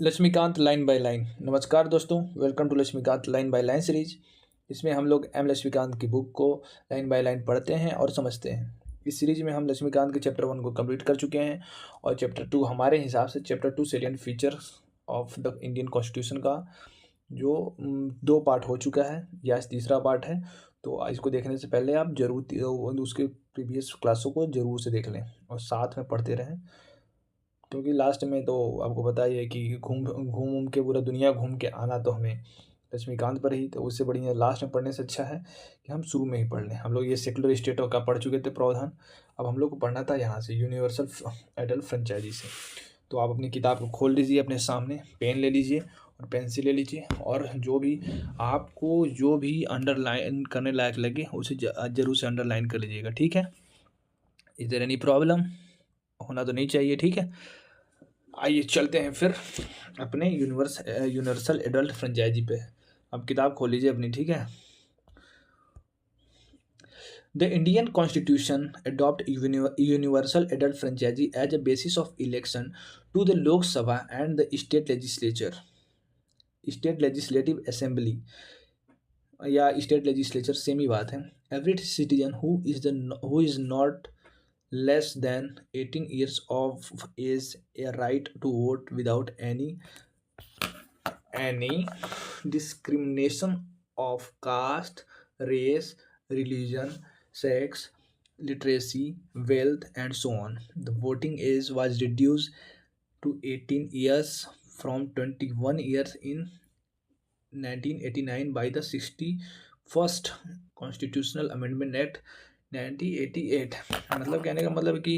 Laxmikant line by line. नमस्कार दोस्तों, welcome to Laxmikant line by line series. इसमें हम लोग एम लक्ष्मीकांत की बुक को लाइन बाय लाइन पढ़ते हैं और समझते हैं। इस सीरीज में हम लक्ष्मीकांत के चैप्टर 1 को कंप्लीट कर चुके हैं और चैप्टर 2 हमारे हिसाब से chapter 2 salient features of the Indian constitution का जो 2 पार्ट हो चुका है या तीसरा पार्ट है। तो इसको देखने से पहले आप जरूर उसके प्रीवियस क्लासों को ज़रूर से देख लें और साथ में पढ़ते रहें, क्योंकि लास्ट में तो आपको पता ही है कि घूम घूम के पूरा दुनिया घूम के आना तो हमें लक्ष्मीकांत पर ही, तो उससे बढ़िया लास्ट में पढ़ने से अच्छा है कि हम शुरू में ही पढ़ लें। हम लोग ये सेकुलर स्टेट का पढ़ चुके थे प्रावधान, अब हम लोग को पढ़ना था यहाँ से यूनिवर्सल एडल्ट फ्रेंचाइजी से। तो आप अपनी किताब को खोल लीजिए, अपने सामने पेन ले लीजिए और पेंसिल ले लीजिए, और जो भी अंडरलाइन करने लायक लगे उसे जरूर से अंडरलाइन कर लीजिएगा, ठीक है। Is there any problem? होना तो नहीं चाहिए, ठीक है। आइए चलते हैं फिर अपने यूनिवर्सल एडल्ट फ्रेंचाइजी पे। अब किताब खोल लीजिए अपनी, ठीक है। The Indian constitution adopt universal adult franchise as a basis of election to the Lok Sabha and the state legislative assembly या स्टेट लेजिस्लेचर, सेम ही बात है। Every citizen who is not less than 18 years of age a right to vote without any discrimination of caste, race, religion, sex, literacy, wealth, and so on. The voting age was reduced to 18 years from 21 years in 1989 by the 61st Constitutional Amendment Act 1988। मतलब कहने का मतलब कि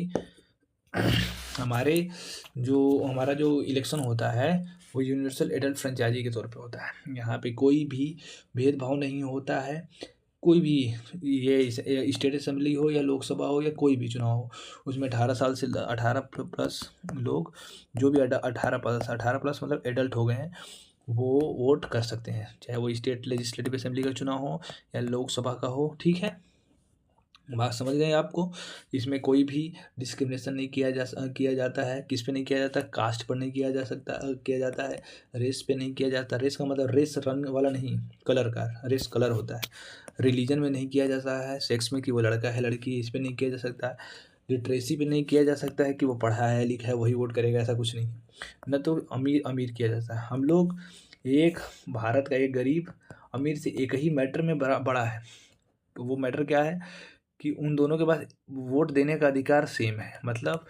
हमारा जो election होता है वो यूनिवर्सल एडल्ट फ्रेंचाइजी के तौर पे होता है। यहाँ पे कोई भी भेदभाव नहीं होता है। कोई भी, ये स्टेट असेंबली हो या लोकसभा हो या कोई भी चुनाव हो, उसमें 18 साल से 18 प्लस लोग, जो भी 18 प्लस मतलब एडल्ट हो गए हैं, वो वोट कर सकते हैं, चाहे वो स्टेट लेजिस्लेटिव असेंबली का चुनाव हो या लोकसभा का हो, ठीक है। बात समझ गए आपको। इसमें कोई भी डिस्क्रिमिनेशन नहीं किया जाता है। किस पे नहीं किया जाता? कास्ट पर नहीं किया जाता है। रेस पे नहीं किया जाता। रेस का मतलब रेस रंग वाला नहीं, कलर का, रेस कलर होता है। रिलीजन में नहीं किया जाता है। सेक्स में कि वो लड़का है लड़की, इस पे नहीं किया जा सकता है। लिटरेसी पे नहीं किया जा सकता है कि वो पढ़ा है लिखा है वही वोट करेगा, ऐसा कुछ नहीं। न तो अमीर अमीर किया जाता है। हम लोग भारत का एक गरीब अमीर से एक ही मैटर में बड़ा है। तो वो मैटर क्या है कि उन दोनों के पास वोट देने का अधिकार सेम है। मतलब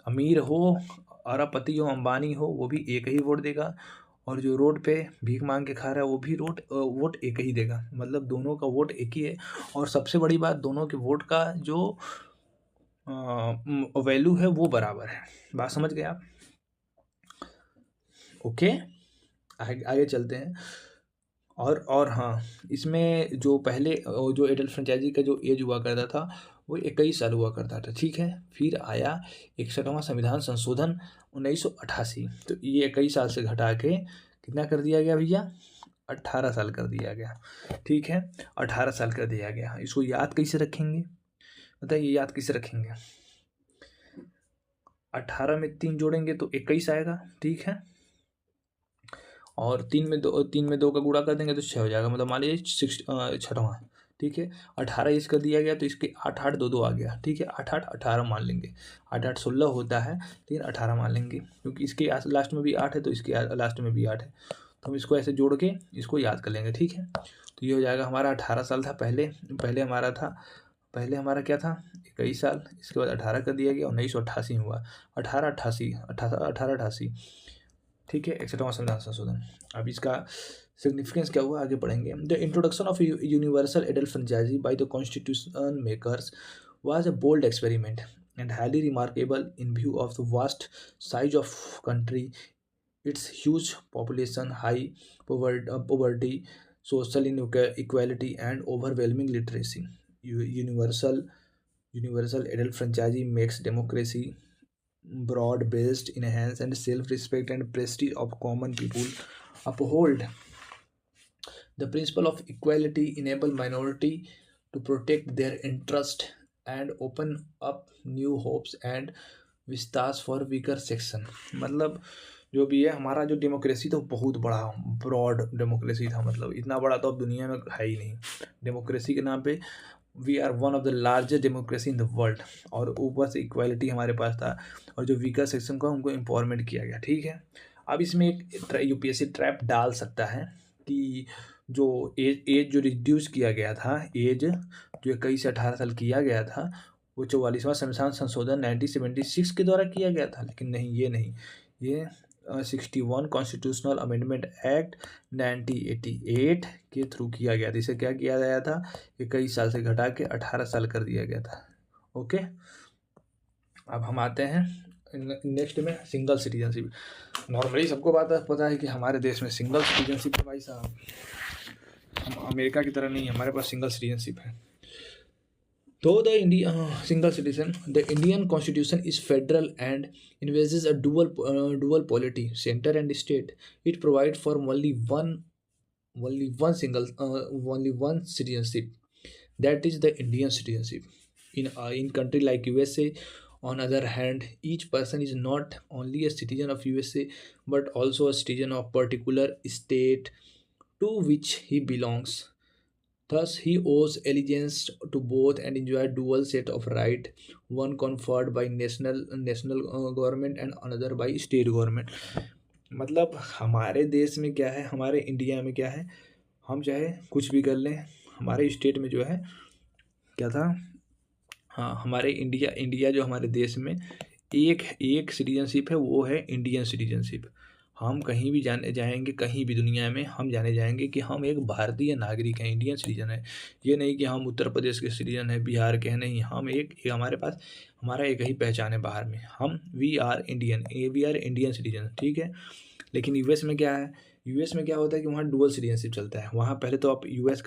अमीर हो, अरबपति हो, अंबानी हो, वो भी एक ही वोट देगा, और जो रोड पे भीख मांग के खा रहा है वो भी वोट एक ही देगा। मतलब दोनों का वोट एक ही है। और सबसे बड़ी बात, दोनों के वोट का जो वैल्यू है वो बराबर है। बात समझ गए आप? ओके, आगे चलते हैं। और हाँ, इसमें जो पहले जो एडल्ट फ्रेंचाइजी का जो एज हुआ करता था वो 21 साल हुआ करता था, ठीक है। फिर आया 61वां संविधान संशोधन 1988। तो ये 21 साल से घटा के कितना कर दिया गया भैया? 18 साल कर दिया गया, ठीक है। 18 साल कर दिया गया। इसको याद कैसे रखेंगे बताइए? याद कैसे रखेंगे? 18 में 3 जोड़ेंगे तो 21 आएगा, ठीक है। और 3 में 2 का गुणा कर देंगे तो 6 हो जाएगा। मतलब मान लीजिए 6वां, ठीक है। 18 इस कर दिया गया तो इसके 8 8 2 2 आ गया, ठीक है। 8 8 18 मान लेंगे। 8 8 16 होता है, लेकिन 18 मान लेंगे क्योंकि इसके लास्ट में भी 8 है तो इसके लास्ट में भी 8 है। तो हम इसको ऐसे जोड़ के इसको याद कर लेंगे, ठीक है। तो ये हो जाएगा हमारा 18 साल था पहले। पहले हमारा क्या था? 21 साल। इसके बाद 18 कर दिया गया, 1988 हुआ। 1888, ठीक है। 61वां संविधान संशोधन। अब इसका सिग्निफिकेंस क्या हुआ आगे पढ़ेंगे। The introduction of universal adult franchise by the constitution makers was a bold experiment and highly remarkable in view of the vast size of country, its huge population, high poverty, social inequality, and overwhelming literacy. Universal adult franchisee makes democracy broad based, enhance and self-respect and prestige of common people, uphold the principle of equality, enable minority to protect their interest, and open up new hopes and vistas for weaker section। मतलब जो भी है हमारा जो democracy था वो बहुत बड़ा ब्रॉड डेमोक्रेसी था, मतलब इतना बड़ा तो अब दुनिया में है ही नहीं। डेमोक्रेसी के नाम पे we are one of the largest democracy in the world, और ऊपर से इक्वालिटी हमारे पास था, और जो वीकर सेक्शन का उनको एम्पावरमेंट किया गया, ठीक है। अब इसमें एक यूपीएससी ट्रैप डाल सकता है कि जो एज एज जो रिड्यूस किया गया था, एज जो 21 से 18 साल किया गया था, वो 44वां संविधान संशोधन 1976 के द्वारा किया गया था, लेकिन नहीं, ये नहीं, ये 61 कॉन्स्टिट्यूशनल अमेंडमेंट एक्ट 1988 के थ्रू किया गया था। इसे क्या किया गया था, 21 साल से घटा के 18 साल कर दिया गया था। ओके, अब हम आते हैं नेक्स्ट में सिंगल सिटीजनशिप। नॉर्मली सबको बात पता है कि हमारे देश में सिंगल सिटीजनशिप है भाई साहब, हम अमेरिका की तरह नहीं, हमारे पास सिंगल सिटीजनशिप है। तो the India single citizen, the Indian Constitution is federal and envisages a dual polity, center and state. It provides for only one citizenship, that is the Indian citizenship. In country like USA, on other hand, each person is not only a citizen of USA but also a citizen of particular state to which he belongs. Thus, he owes allegiance to both and enjoy dual set of right, one conferred by national government and another by state government. मतलब हमारे देश में क्या है, हमारे India में क्या है, हम चाहे कुछ भी कर लें, हमारे स्टेट में जो है क्या था, हाँ, हमारे इंडिया जो हमारे देश में एक एक सिटीजनशिप है, वो है इंडियन सिटीजनशिप। हम कहीं भी जाने जाएंगे, कहीं भी दुनिया में हम जाने जाएंगे कि हम एक भारतीय नागरिक हैं, इंडियन सिटीजन है। ये नहीं कि हम उत्तर प्रदेश के सिटीजन हैं, बिहार के हैं, नहीं, हम हमारे पास हमारा एक ही पहचान है बाहर में, हम वी आर इंडियन सिटीजन, ठीक है। लेकिन यूएस में क्या है, यूएस में क्या होता है कि वहाँ डुअल सिटीजनशिप चलता है। वहाँ पहले तो आप यूएस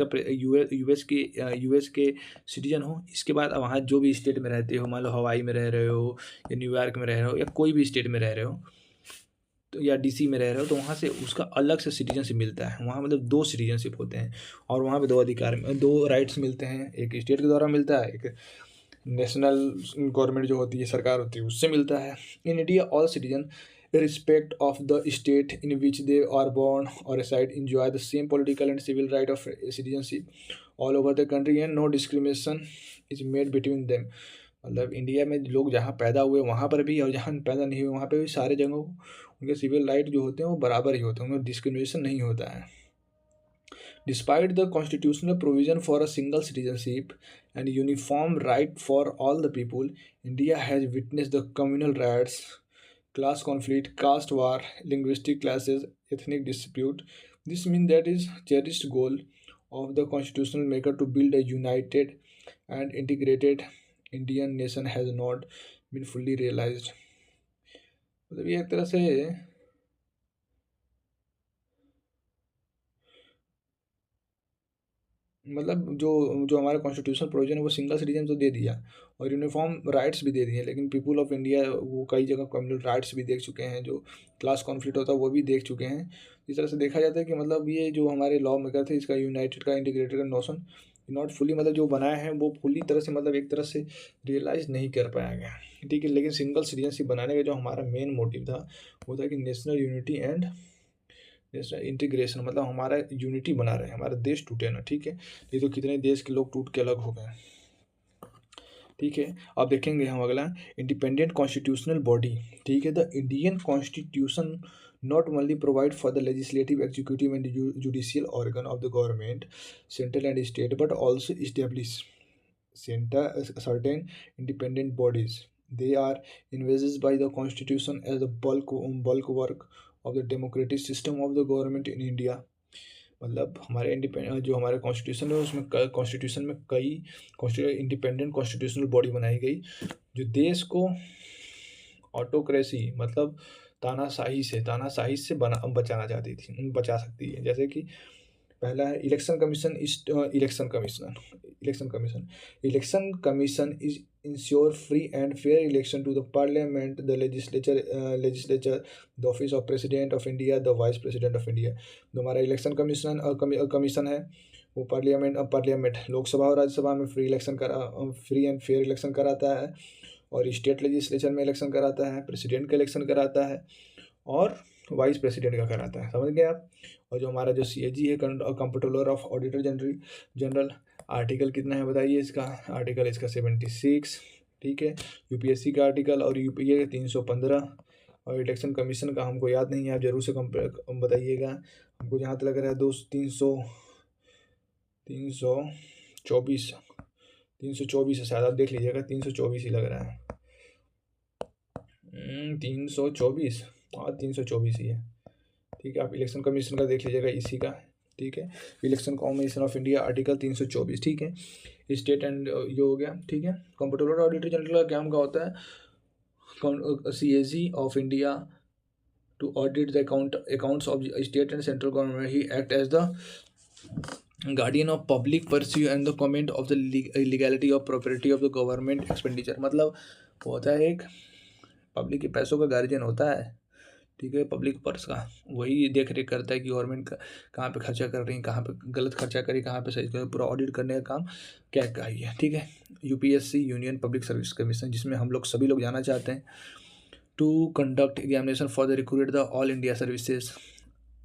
के सिटीजन हो, इसके बाद वहाँ जो भी स्टेट में रहते हो, मान लो हवाई में रह रहे हो या न्यूयॉर्क में रह रहे हो या कोई भी स्टेट में रह रहे हो, तो या डीसी में रह रहे हो, तो वहाँ से उसका अलग से सिटीजनशिप मिलता है। वहाँ मतलब 2 सिटीजनशिप होते हैं, और वहाँ पे 2 राइट्स मिलते हैं, एक स्टेट के द्वारा मिलता है, एक नेशनल गवर्नमेंट जो होती है, सरकार होती है, उससे मिलता है। In India all citizen irrespective of the state in which they are born or reside enjoy the same political and civil right of citizenship all over the country and no discrimination is made between them. मतलब India में लोग जहाँ पैदा हुए वहाँ पर भी और जहाँ पैदा नहीं हुए वहाँ पे भी सारे जगहों उनके सिविल राइट जो होते हैं वो बराबर ही होते हैं, उनमें डिस्क्रिमिनेशन नहीं होता है। Despite the constitutional provision for a single citizenship and uniform right for all the people, India has witnessed the communal riots, class conflict, caste war, linguistic clashes, ethnic dispute. This means that is cherished goal of the constitutional maker to build a united and integrated Indian nation has not been fully realized. मतलब ये एक तरह से मतलब जो जो हमारा constitution provision है वो सिंगल सिटीजन तो दे दिया और यूनिफॉर्म राइट्स भी दे दिए, लेकिन पीपल ऑफ इंडिया वो कई जगह कम्युनल राइट्स भी देख चुके हैं, जो क्लास कॉन्फ्लिक्ट होता है वो भी देख चुके हैं। इस तरह से देखा जाता है कि मतलब ये जो हमारे लॉ मेकर थे, इसका यूनाइटेड का इंटीग्रेटेड का नोशन नॉट फुली मतलब जो बनाया है वो फुली तरह से मतलब एक तरह से रियलाइज़ नहीं कर पाया गया, ठीक है। लेकिन सिंगल सिटीजनशिप बनाने का जो हमारा मेन मोटिव था वो था कि नेशनल यूनिटी एंड इंटीग्रेशन, मतलब हमारा यूनिटी बना रहे, हमारा देश टूटे ना, ठीक है। नहीं तो कितने देश के लोग टूट के अलग हो गए, ठीक है। अब देखेंगे हम अगला इंडिपेंडेंट कॉन्स्टिट्यूशनल बॉडी, ठीक है। The Indian constitution not only provide for the legislative, executive and judicial organ of the government, central and state, but also establish certain independent bodies. They are envisaged by the constitution as the bulk work of the democratic system of the government in India. मतलब हमारे जो हमारे constitution है उसमें constitution में कई independent constitutional body बनाई गई जो देश को ऑटोक्रेसी मतलब तानाशाही से बचाना चाहती थी, बचा सकती है। जैसे कि पहला है election commission is ensure free and fair election to the parliament, the legislature, the office of president of India, the vice president of India. जो हमारा इलेक्शन कमीशन है वो पार्लियामेंट लोकसभा और राज्यसभा में फ्री एंड फेयर इलेक्शन कराता है, और state legislature में इलेक्शन कराता है, प्रेसिडेंट का इलेक्शन कराता है, और वाइस प्रेसिडेंट का कराता है, समझ गए आप। और जो हमारा जो CAG है, comptroller of auditor general, article कितना है बताइए इसका, आर्टिकल इसका 76, ठीक है। UPSC का आर्टिकल और UPA का 315, और इलेक्शन कमीशन का हमको याद नहीं है, आप जरूर से बताइएगा। हमको जहाँ तक लग रहा है 324 है शायद, आप देख लीजिएगा, 324 ही लग रहा है। 324, हाँ 324 ही है, ठीक है। आप इलेक्शन कमीशन का देख लीजिएगा, इसी का, ठीक है। Election commission of India article 324, ठीक है। स्टेट एंड ये हो गया, ठीक है। कंप्ट्रोलर ऑडिटर जनरल का काम का होता है CAG of India to audit the accounts of the state and central government. He act as the guardian of public purse and the comment of the legality of property of the government expenditure। मतलब वो होता है एक public के पैसों का guardian होता है, ठीक है, पब्लिक पर्स का। वही देख रेख करता है कि गवर्नमेंट का कहाँ पे खर्चा कर रही है, कहाँ पे गलत खर्चा करी, कहाँ पे सही कर, पूरा ऑडिट करने का काम क्या का ही है, ठीक है। UPSC union public service commission, जिसमें हम लोग सभी लोग जाना चाहते हैं। To conduct examination for the recruit the all India services,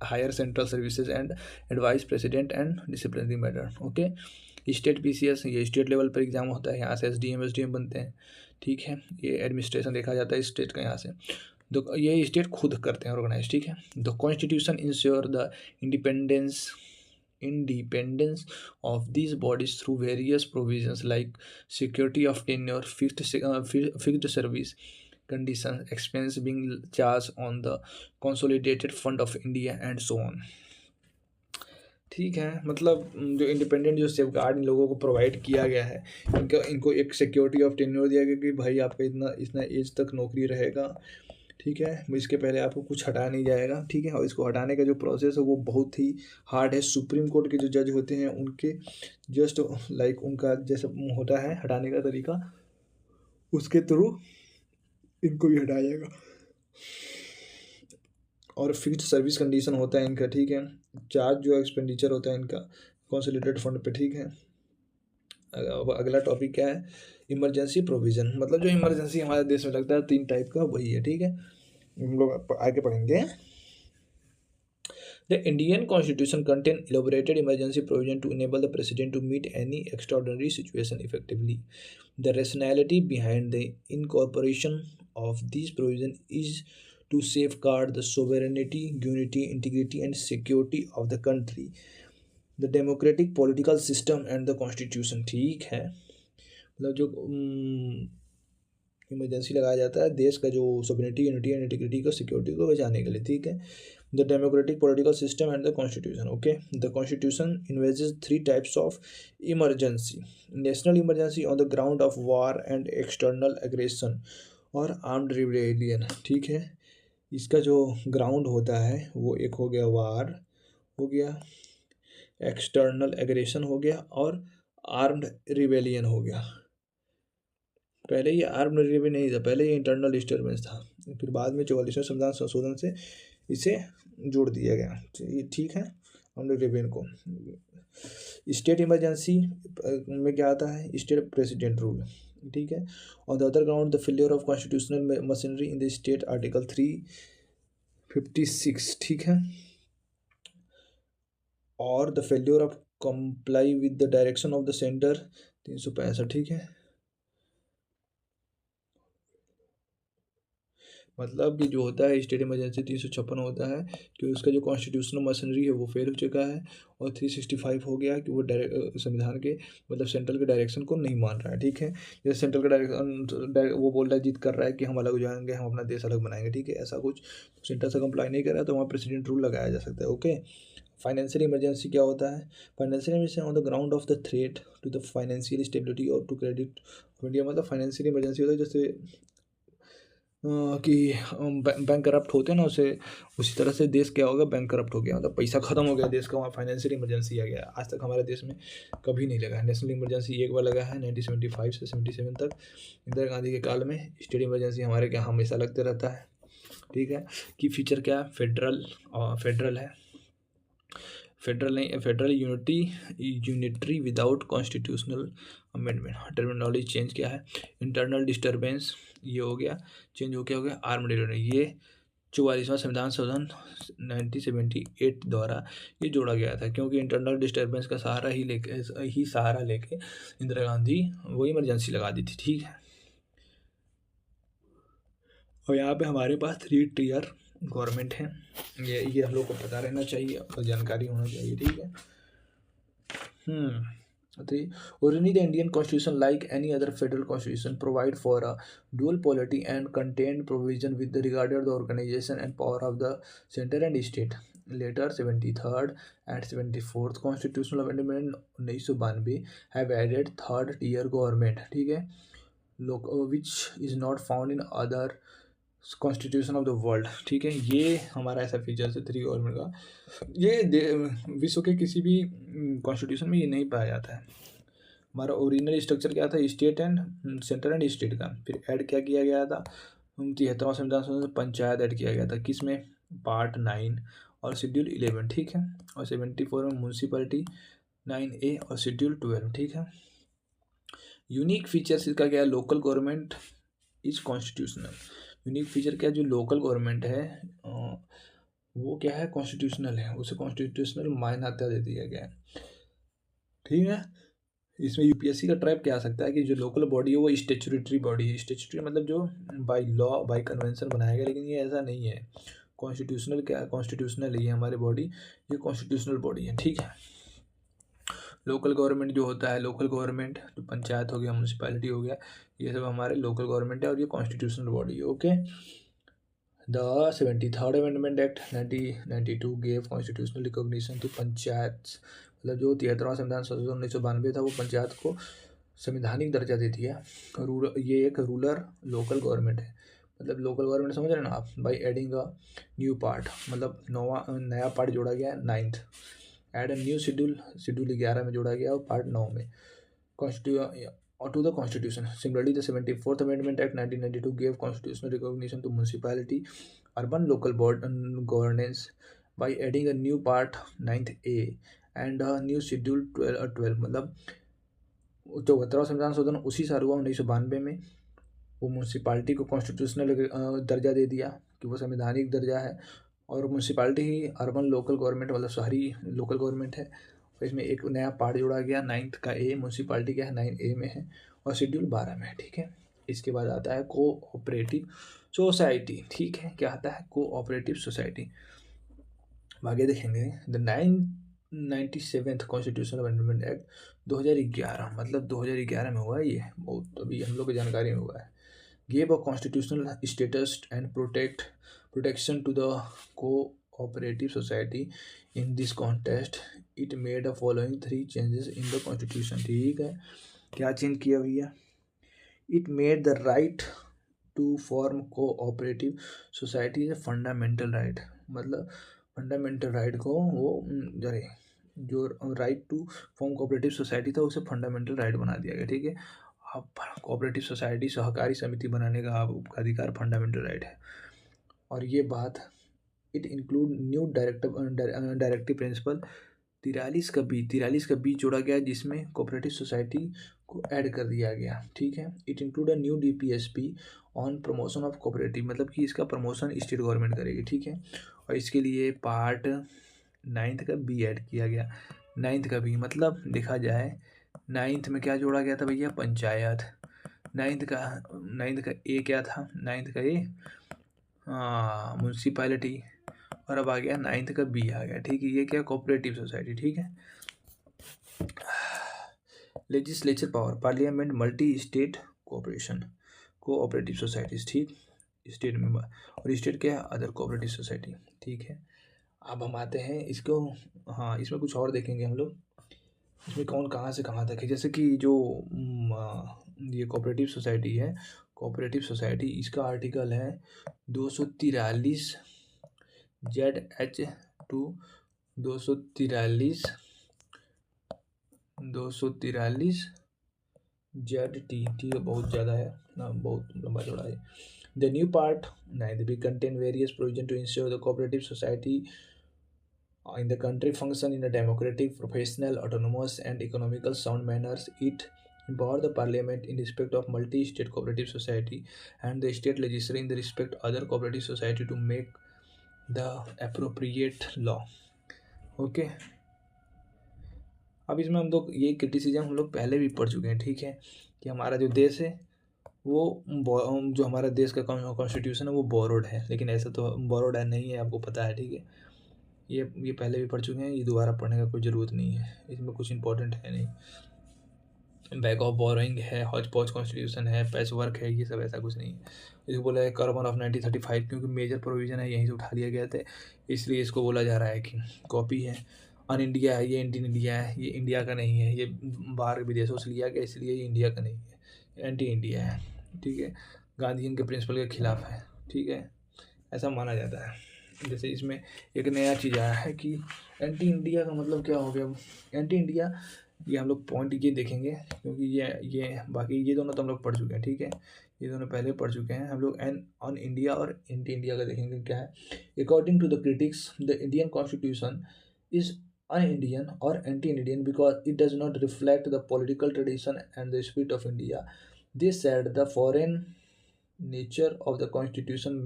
higher central services and advise president and disciplinary matter, okay। State PCS, ये स्टेट लेवल पर एग्जाम होता है, यहाँ से SDM SDM बनते हैं, ठीक है। ये एडमिनिस्ट्रेशन देखा जाता है स्टेट का, यहाँ से तो ये स्टेट खुद करते हैं ऑर्गेनाइज, ठीक है। The constitution ensure the independence of these bodies through various provisions like security of tenure, fixed service conditions, expense being charged on the consolidated fund of India and so on, ठीक है। मतलब जो independent जो safe guard इन लोगों को provide किया गया है, इनको एक सिक्योरिटी ऑफ टेन्योर दिया गया कि भाई आपका इतना एज तक नौकरी रहेगा, ठीक है। इसके पहले आपको कुछ हटाया नहीं जाएगा, ठीक है। और इसको हटाने का जो प्रोसेस है वो बहुत ही हार्ड है। सुप्रीम कोर्ट के जो जज होते हैं उनके जस्ट लाइक उनका जैसा होता है हटाने का तरीका, उसके थ्रू इनको भी हटाया जाएगा। और फिक्स्ड सर्विस कंडीशन होता है इनका, ठीक है। चार्ज जो एक्सपेंडिचर होता है इनका कंसोलिडेटेड फंड पे, ठीक है। अगला टॉपिक क्या है, इमरजेंसी प्रोविज़न। मतलब जो इमरजेंसी हमारे देश में लगता है 3 टाइप का, वही है, ठीक है। हम लोग आगे पढ़ेंगे। The Indian Constitution contains elaborated emergency provision to enable the President to meet any extraordinary situation effectively. The rationality behind the incorporation of these provisions is to safeguard the sovereignty, unity, integrity, and security of the country, the democratic political system, and the Constitution, ठीक है। मतलब जो emergency लगाया जाता है देश का जो सोवरेनिटी, यूनिटी एंड इंटीग्रिटी को, सिक्योरिटी को बचाने के लिए, ठीक है। The democratic political system and the constitution, okay. The constitution envisages 3 types of emergency. National emergency on the ground of war and external aggression और आर्म्ड रिबेलियन, ठीक है। इसका जो ग्राउंड होता है वो एक हो गया वार हो गया, एक्सटर्नल एग्रेशन हो गया, और आर्म्ड रिबेलियन हो गया। पहले ये आर्म्ड रिबेलियन नहीं था, पहले ये इंटरनल डिस्टर्बेंस था, फिर बाद में 44वें संविधान संशोधन से इसे जोड़ दिया गया, ठीक है। आर्म्ड रिबेलियन को स्टेट इमरजेंसी में क्या आता है, स्टेट प्रेसिडेंट रूल, ठीक है। On the other ground the failure of constitutional machinery in the state, article 356, ठीक है। और the failure of comply with the direction of the centre, 365, ठीक है। मतलब कि जो होता है स्टेट इमरजेंसी 356 होता है कि उसका जो कॉन्स्टिट्यूशनल मशीनरी है वो फेल हो चुका है, और 365 हो गया कि वो संविधान के मतलब सेंट्रल के डायरेक्शन को नहीं मान रहा है, ठीक है। जैसे सेंट्रल का डायरेक्शन वो बोल रहा है, जिद कर रहा है कि हम अलग हो जाएंगे, हम अपना देश अलग बनाएंगे, ठीक है, ऐसा कुछ सेंटर से कंप्लाई नहीं कर रहा है, तो वहाँ प्रेसिडेंट रूल लगाया जा सकता है, ओके। फाइनेंशियल इमरजेंसी क्या होता है, financial emergency on the ground of the threat to the financial stability और टू क्रेडिट ऑफ इंडिया। मतलब फाइनेंशियल इमरजेंसी होता है जैसे कि बैंक करप्ट होते हैं ना, उसे उसी तरह से देश क्या होगा, बैंक करप्ट हो गया, मतलब पैसा खत्म हो गया देश का, वहाँ फाइनेंशियल इमरजेंसी आ गया। आज तक हमारे देश में कभी नहीं लगा है। नेशनल इमरजेंसी एक बार लगा है 1975 से 77 तक, इंदिरा गांधी के काल में। स्टेट इमरजेंसी हमारे क्या हमेशा लगते रहता है, ठीक है। कि फीचर क्या है, फेडरल है, फेडरल नहीं, federal unitary without constitutional amendment. Terminology change क्या है, इंटरनल डिस्टर्बेंस, ये हो गया चेंज, हो गया आर्म्ड रिबेलियन, ये 44वां संविधान संशोधन 1978 द्वारा ये जोड़ा गया था, क्योंकि इंटरनल डिस्टर्बेंस का सहारा लेके इंदिरा गांधी वो इमरजेंसी लगा दी थी। ठीक है, और यहाँ पे हमारे पास 3 टियर गवर्नमेंट है। ये हम लोग को पता रहना चाहिए और जानकारी होना चाहिए। ठीक है। Three, originally the Indian Constitution, like any other federal constitution, provide for a dual polity and contained provision with regarded the organization and power of the center and state. Later, 73rd and 74th Constitutional Amendment 1992 have added third tier government. ठीक है, which is not found in other constitution of the world. ठीक है, ये हमारा ऐसा feature है 3 government का। ये विश्व के किसी भी कॉन्स्टिट्यूशन में ये नहीं पाया जाता है। हमारा ओरिजिनल स्ट्रक्चर क्या था, state and centre and state का। फिर ऐड क्या किया गया था, 73वां संविधान संशोधन पंचायत ऐड किया गया था। किस में, पार्ट 9 और शेड्यूल 11। ठीक है, और 74 में म्यूनसिपैलिटी 9A और शेड्यूल 12। ठीक है, यूनिक फीचर्स इसका क्या है, local government is constitutional. Unique feature क्या है, जो लोकल गवर्नमेंट है वो क्या है, कॉन्स्टिट्यूशनल है, उसे कॉन्स्टिट्यूशनल मान्यता दे दिया गया है। ठीक है, इसमें यूपीएससी का ट्रैप क्या आ सकता है कि जो लोकल बॉडी है वो स्टेचुटरी बॉडी है। स्टेचुटरी मतलब जो बाय लॉ बाय कन्वेंशन बनाया गया, लेकिन ये ऐसा नहीं है। कॉन्स्टिट्यूशनल क्या है, कॉन्स्टिट्यूशनल है ये हमारी बॉडी, ये कॉन्स्टिट्यूशनल बॉडी है। ठीक है, लोकल गवर्नमेंट जो होता है, लोकल गवर्नमेंट जो पंचायत हो गया, म्यूनसिपैलिटी हो गया, ये सब हमारे लोकल गवर्नमेंट है और ये कॉन्स्टिट्यूशनल बॉडी है। Okay, the 73rd amendment act 1992 gave constitutional recognition to panchayat. मतलब जो 73वां संविधान संशोधन 1992 था वो पंचायत को संवैधानिक दर्जा दे दिया। ये एक रूरल लोकल गवर्नमेंट है। मतलब लोकल गवर्नमेंट समझ रहे हैं ना आप, by adding a new part, मतलब नया पार्ट जोड़ा गया है 9th। Add a new schedule 11 में जोड़ा गया और पार्ट 9 में or to the constitution. Similarly, the 74th Amendment Act 1992 gave constitutional recognition to municipality urban local board governance by adding a new part 9th A and a new schedule 12। मतलब 74वां संविधान संशोधन उसी साल हुआ 1992 में। वो म्यूनसिपालिटी को कॉन्स्टिट्यूशनल दर्जा दे दिया कि वो संवैधानिक दर्जा है, और म्यूनसिपालिटी ही अर्बन लोकल गवर्नमेंट मतलब शहरी लोकल गवर्नमेंट है। और इसमें एक नया पार्ट जोड़ा गया 9th का A, म्यूनसिपालिटी क्या है 9A में है और शेड्यूल 12 में है। ठीक है, इसके बाद आता है कोऑपरेटिव सोसाइटी। ठीक है, क्या आता है, कोऑपरेटिव सोसाइटी। आगे देखेंगे the 97th constitutional amendment act 2011, मतलब 2011 में हुआ है ये, बहुत अभी हम लोग की जानकारी में हुआ है। gave a constitutional status and protection to the cooperative society. In this context, it made the following 3 changes in the constitution। ठीक है, क्या चेंज किया भैया, it made the right to form cooperative society is a fundamental right। मतलब fundamental right को वो जो right to form cooperative society था उसे फंडामेंटल राइट बना दिया गया। ठीक है, अब कोऑपरेटिव सोसाइटी सहकारी समिति बनाने का आपका अधिकार फंडामेंटल राइट है। और ये बात it include new directive principle 43 का बी जोड़ा गया, जिसमें कोऑपरेटिव सोसाइटी को ऐड कर दिया गया। ठीक है, it include a new DPSP on promotion of cooperative, मतलब कि इसका प्रमोशन स्टेट गवर्नमेंट करेगी। ठीक है, और इसके लिए पार्ट 9th का बी ऐड किया गया। 9th का बी मतलब देखा जाए 9th में क्या जोड़ा गया था भैया, पंचायत। 9th का ए क्या था, 9th का ए म्यूनसिपैलिटी, और अब आ गया 9th का बी आ गया। ठीक है, ये क्या, कोऑपरेटिव सोसाइटी। ठीक है, legislature power, parliament, multi state cooperation, cooperative societies. ठीक, स्टेट में, और स्टेट क्या है, अदर कोऑपरेटिव सोसाइटी। ठीक है, अब हम आते हैं इसको, हाँ इसमें कुछ और देखेंगे हम लोग, इसमें कौन कहाँ से कहाँ तक है। जैसे कि जो ये कोऑपरेटिव सोसाइटी है, कोऑपरेटिव सोसाइटी, इसका आर्टिकल है 243 ZH2, 243 ZT। ठीक है, बहुत ज़्यादा है ना, बहुत लंबा चौड़ा है। द न्यू पार्ट 9 भी contain various provision to ensure the cooperative society in the country function in a democratic, professional, autonomous and economical sound manners. It empower the parliament in respect of multi-state cooperative society and the state legislature in the respect other cooperative society to make the appropriate law. Okay, अब इसमें हम लोग ये criticism हम लोग पहले भी पढ़ चुके हैं, ठीक है, कि हमारा जो देश है वो जो हमारा देश का कॉन्स्टिट्यूशन है वो बोरोड है, लेकिन ऐसा तो बोरोड है नहीं है, आपको पता है, ठीक है। ये पहले भी पढ़ चुके हैं, ये दोबारा पढ़ने का कोई ज़रूरत नहीं है, इसमें कुछ इंपॉर्टेंट है नहीं। बैक ऑफ बोरोइंग है, हॉच पॉच कॉन्स्टिट्यूशन है, पैच वर्क है, ये सब ऐसा कुछ नहीं है। इसको बोला है कार्बन ऑफ 1935, क्योंकि मेजर प्रोविज़न है यहीं से उठा लिया गया था, इसलिए इसको बोला जा रहा है कि कॉपी है। अन इंडिया है, ये इंडियन इंडिया है, ये इंडिया का नहीं है, ये बाहर विदेशों से लिया गया, इसलिए ये इंडिया का नहीं है, एंटी इंडिया है, ठीक है, गांधीयन के प्रिंसिपल के खिलाफ है, ठीक है, ऐसा माना जाता है। जैसे इसमें एक नया चीज़ आया है कि एंटी इंडिया का मतलब क्या हो गया। एंटी इंडिया, ये हम लोग पॉइंट ये देखेंगे, क्योंकि ये बाकी ये दोनों तो हम लोग पढ़ चुके हैं, ठीक है, ये दोनों पहले पढ़ चुके हैं हम लोग। ऑन इंडिया और एंटी इंडिया का देखेंगे क्या है। According to the critics the Indian constitution is un-Indian or anti-Indian because it does not reflect the political tradition and the spirit of India. They said the foreign nature of the constitution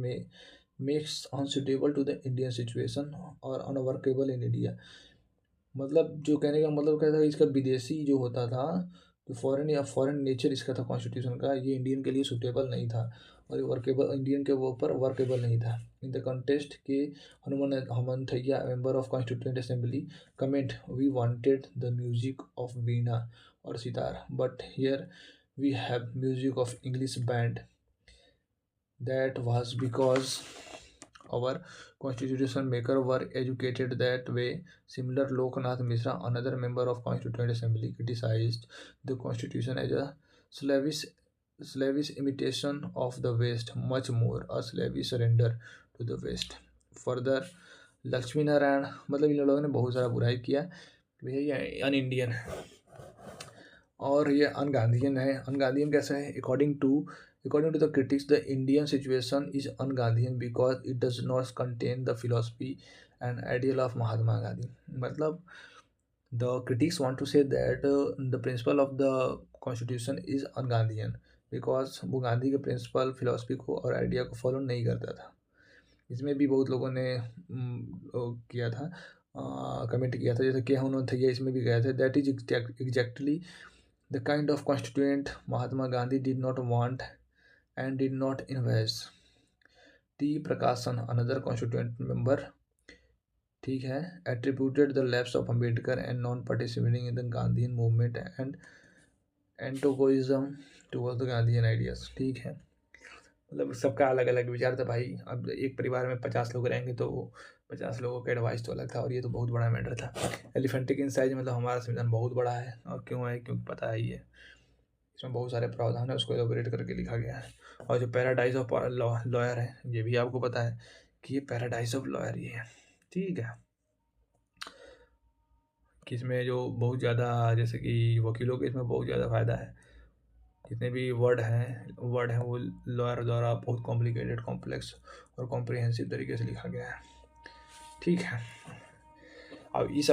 makes unsuitable to the Indian situation or unworkable in India. मतलब जो कहने का मतलब क्या था, इसका विदेशी जो होता था, तो फॉरेन नेचर इसका था कॉन्स्टिट्यूशन का, ये इंडियन के लिए सूटेबल नहीं था और ये वर्केबल इंडियन के ऊपर वर्केबल नहीं था। इन द कंटेस्ट के Hanumanthaiya member of constituent assembly comment we wanted the music of veena और sitar but here we have music of English band that was because our constitution maker were educated that way. Similar, Loknath Mishra, another member of Constituent Assembly, criticized the constitution as a slavish imitation of the West, much more a slavish surrender to the West. Further, Lakshmi Narayan, मतलब इन लोगों ने बहुत सारा बुराई किया, भैया ये an Indian है और ये अन गांधीयन है। अन गांधीयन कैसे है? According to the critics, the Indian situation is un-Gandhian because it does not contain the philosophy and ideal of Mahatma Gandhi. मतलब the critics want to say that the principle of the constitution is un-Gandhian because वो गांधी के principal philosophy को और idea को follow नहीं करता था। इसमें भी बहुत लोगों ने किया था, कमेंट किया था, जैसे कि उन्होंने था, इसमें भी गया था। That is exactly the kind of constituent Mahatma Gandhi did not want and did not invest. T. Prakashan, another constituent member, ठीक है, attributed the lapse of Ambedkar and non-participating in the Gandhian movement and antagonism towards the Gandhian ideas, ठीक है, मतलब सबका अलग अलग विचार था भाई। अब एक परिवार में 50 लोग रहेंगे तो 50 लोगों का एडवाइस तो अलग था, और ये तो बहुत बड़ा मैटर था। एलिफेंटिक इन साइज, मतलब हमारा संविधान बहुत बड़ा है, और क्यों है, क्योंकि पता है ये इसमें बहुत सारे प्रावधान है, उसको एलोबरेट करके लिखा गया है। और जो पैराडाइज ऑफ लॉयर है, ये भी आपको पता है कि ये पैराडाइज ऑफ लॉयर ये है, ठीक है, कि इसमें जो बहुत ज़्यादा, जैसे कि वकीलों के इसमें बहुत ज़्यादा फ़ायदा है। जितने भी वर्ड हैं वो लॉयर द्वारा बहुत कॉम्प्लिकेटेड, कॉम्प्लेक्स और कॉम्प्रिहेंसिव तरीके से लिखा गया है, ठीक है। अब इस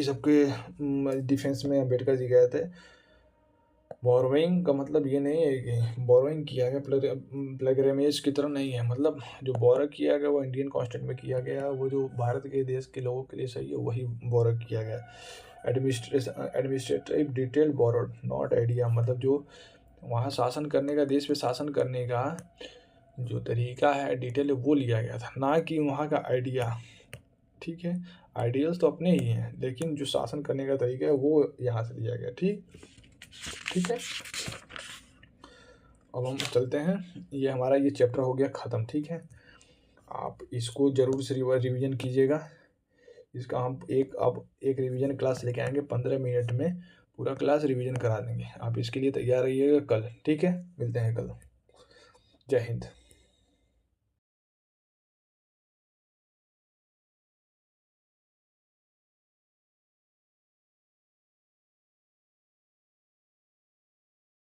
सबके डिफेंस में अम्बेडकर जी गए थे। बोरोइंग का मतलब ये नहीं है कि बोरोइंग किया गया प्लेगरेमेज की तरह नहीं है, मतलब जो बोरो किया गया वो इंडियन कॉन्स्टिट्यूशन में किया गया, वो जो भारत के देश के लोगों के लिए सही है वही बोरो किया गया। Administrative detail borrowed not idea, मतलब जो वहाँ शासन करने का, देश पे शासन करने का जो तरीका है, डिटेल है, वो लिया गया था, ना कि वहाँ का आइडिया, ठीक है। आइडियल्स तो अपने ही हैं, लेकिन जो शासन करने का तरीका है वो यहाँ से लिया गया, ठीक है। अब हम चलते हैं, ये हमारा ये चैप्टर हो गया ख़त्म, ठीक है। आप इसको ज़रूर से रिवीजन कीजिएगा। इसका हम अब एक रिवीजन क्लास लेके आएंगे, 15 मिनट में पूरा क्लास रिवीजन करा देंगे। आप इसके लिए तैयार रहिएगा कल, ठीक है। मिलते हैं कल। जय हिंद।